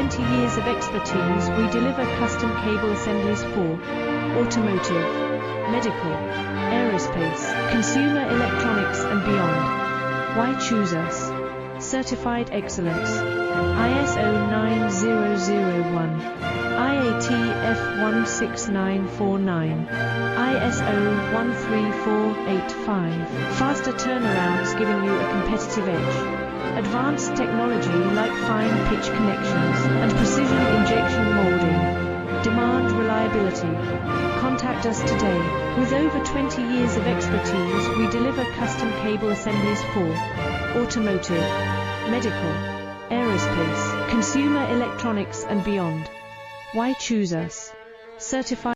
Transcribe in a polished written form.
20 years of expertise, we deliver custom cable assemblies for automotive, medical, aerospace, consumer electronics and beyond. Why choose us? Certified excellence. ISO 9001, IATF 16949, ISO 13485. Faster turnarounds giving you a competitive edge. Advanced technology like fine pitch connections and precision injection molding. Demand reliability. Contact us today. With over 20 years of expertise, we deliver custom cable assemblies for automotive, medical, aerospace, consumer electronics and beyond. Why choose us? Certified